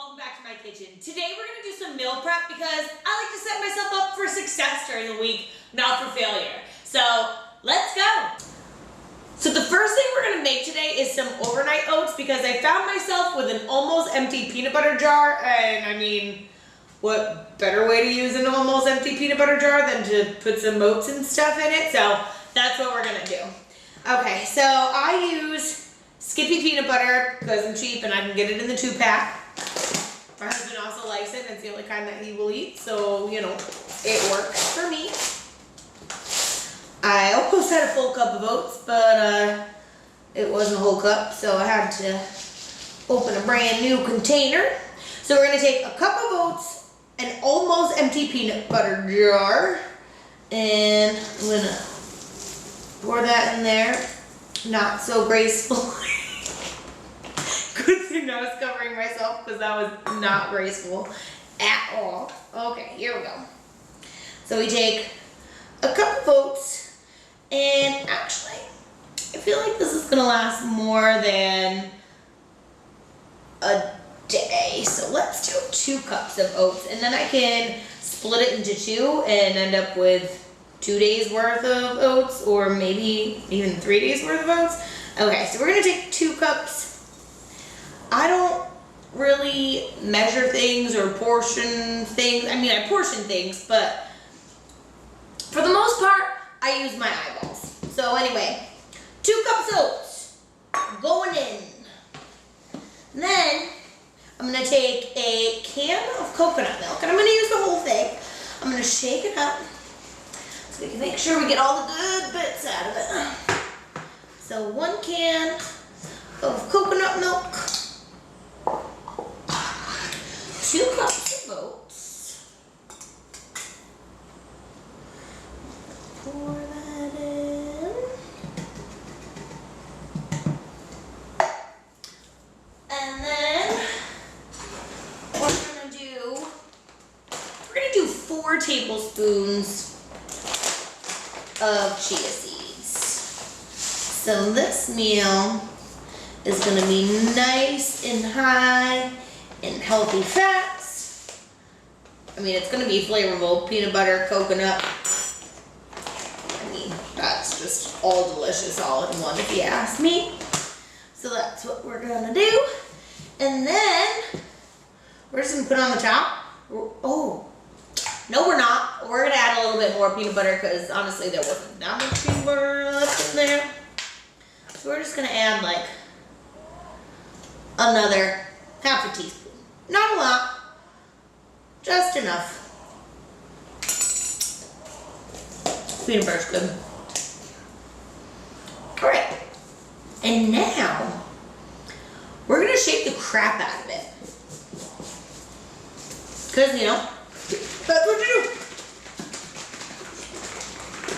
welcome back to my kitchen. Today we're going to do some meal prep because I like to set myself up for success during the week, not for failure. So let's go. So the first thing we're going to make today is some overnight oats because I found myself with an almost empty peanut butter jar, and I mean, what better way to use an almost empty peanut butter jar than to put some oats and stuff in it? So that's what we're going to do. Okay, so I use Skippy peanut butter because I'm cheap and I can get it in the 2-pack. My husband also likes it, and it's the only kind that he will eat, so, you know, it works for me. I almost had a full cup of oats, but it wasn't a whole cup, so I had to open a brand new container. So we're going to take a cup of oats, an almost empty peanut butter jar, and I'm going to pour that in there. Not so graceful. Good thing I was covering myself because that was not graceful at all. Okay, here we go. So we take a cup of oats, and actually, I feel like this is gonna last more than a day. So let's do 2 cups of oats, and then I can split it into 2 and end up with 2 days worth of oats, or maybe even 3 days worth of oats. Okay, so we're gonna take 2 cups. I don't really measure things or portion things. I mean, I portion things, but for the most part, I use my eyeballs. So anyway, 2 cups of oats going in. And then I'm gonna take a can of coconut milk, and I'm gonna use the whole thing. I'm gonna shake it up so we can make sure we get all the good bits out of it. So 1 can of coconut milk, 2 cups of oats. Pour that in. And then what we're gonna do 4 tablespoons of chia seeds. So this meal is going to be nice and high in healthy fats. I mean, it's going to be flavorful. Peanut butter, coconut. I mean, that's just all delicious all in one if you ask me. So that's what we're going to do. And then we're just going to put on the top. Oh. No, we're not. We're going to add a little bit more peanut butter because honestly there wasn't that much peanut butter left in there. So we're just going to add like another half a teaspoon. Not a lot. Just enough. Peanut butter's good. Alright. And now we're going to shake the crap out of it. Because, you know, that's what you do.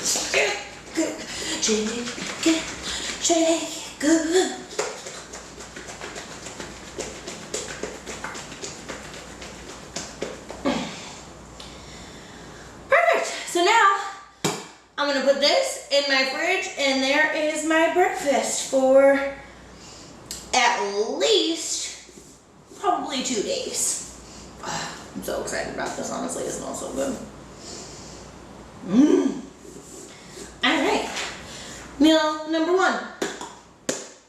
Shake it good. Shake it good. Perfect. So now I'm going to put this in my fridge, and there is my breakfast for at least probably 2 days. I'm so excited about this, honestly. It smells so good. Alright. Meal number 1.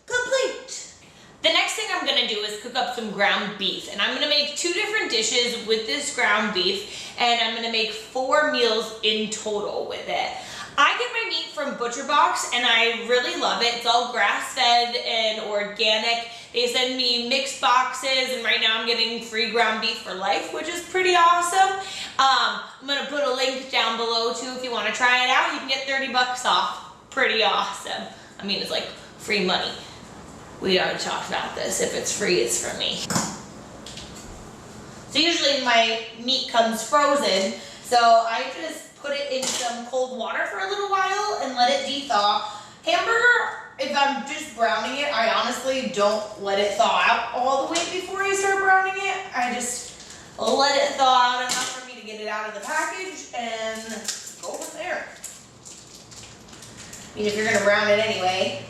Complete. The next thing I'm going to do is cook up some ground beef. And I'm going to make 2 different dishes with this ground beef. And I'm going to make 4 meals in total with it. I get my meat from Butcher Box, and I really love it. It's all grass-fed and organic. They send me mixed boxes, and right now I'm getting free ground beef for life, which is pretty awesome. I'm going to put a link down below, too, if you want to try it out. You can get 30 bucks off. Pretty awesome. I mean, it's like free money. We already talked about this. If it's free, it's for me. So usually my meat comes frozen, so I just put it in some cold water for a little while and let it de-thaw. Hamburger, if I'm just browning it, I honestly don't let it thaw out all the way before I start browning it. I just let it thaw out enough for me to get it out of the package and go from there. I mean, if you're going to brown it anyway,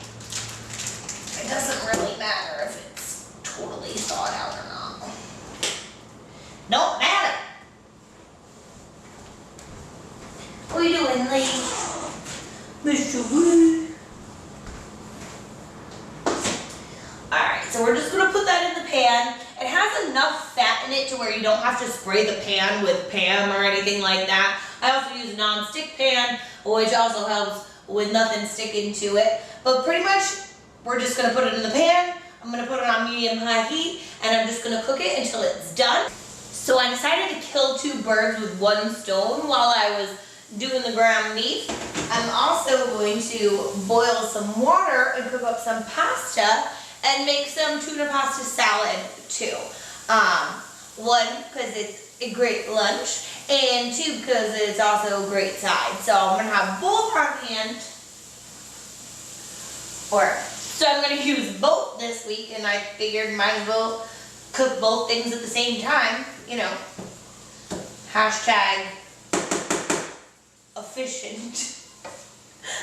it doesn't really matter if it's totally thawed out or not. so we're just gonna put that in the pan. It has enough fat in it to where you don't have to spray the pan with Pam or anything like that. I also use a non-stick pan, which also helps with nothing sticking to it. But pretty much, we're just gonna put it in the pan. I'm gonna put it on medium-high heat, and I'm just gonna cook it until it's done. So I decided to kill 2 birds with 1 stone while I was doing the ground beef. I'm also going to boil some water and cook up some pasta and make some tuna pasta salad too. 1, because it's a great lunch, and 2, because it's also a great side. So I'm gonna have both on hand. So I'm gonna use both this week, and I figured might as well cook both things at the same time, you know. Hashtag efficient.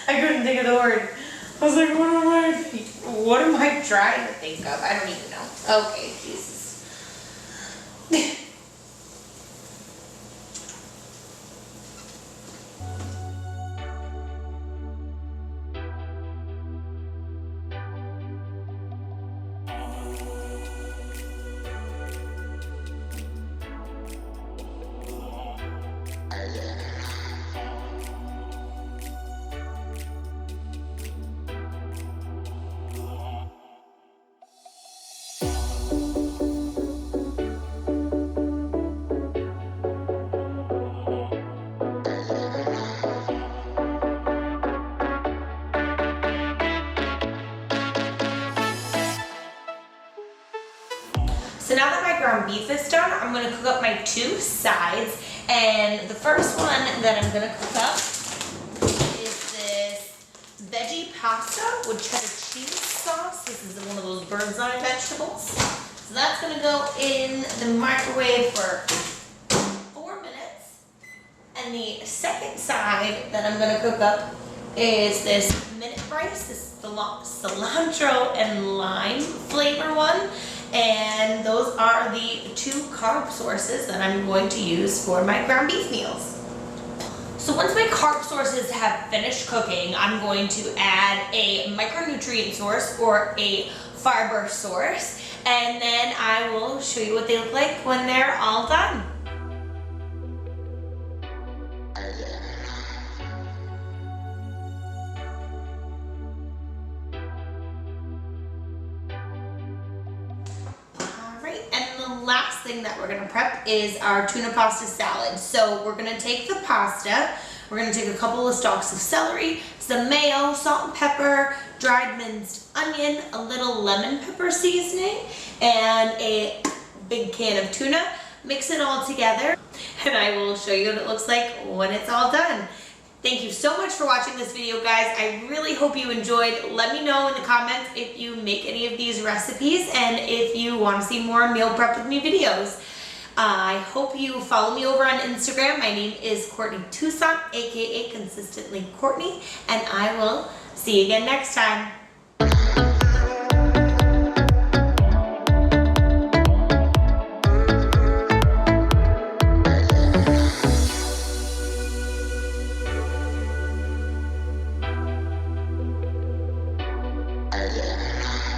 I couldn't think of the word. I was like, what am I trying to think of? I don't even know. Okay, Jesus. So now that my ground beef is done, I'm gonna cook up my 2 sides. And the first one that I'm gonna cook up is this veggie pasta with cheddar cheese sauce. This is one of those bird's eye vegetables. So that's gonna go in the microwave for 4 minutes. And the second side that I'm gonna cook up is this minute rice, this cilantro and lime flavor one. And those are the 2 carb sources that I'm going to use for my ground beef meals. So once my carb sources have finished cooking, I'm going to add a micronutrient source or a fiber source, and then I will show you what they look like when they're all done. Last thing that we're gonna prep is our tuna pasta salad. So we're gonna take the pasta, we're gonna take a couple of stalks of celery, some mayo, salt and pepper, dried minced onion, a little lemon pepper seasoning, and a big can of tuna. Mix it all together, and I will show you what it looks like when it's all done. Thank you so much for watching this video, guys. I really hope you enjoyed. Let me know in the comments if you make any of these recipes and if you want to see more meal prep with me videos. I hope you follow me over on Instagram. My name is Courtney Toussaint, aka Consistently Courtney, and I will see you again next time. Yeah.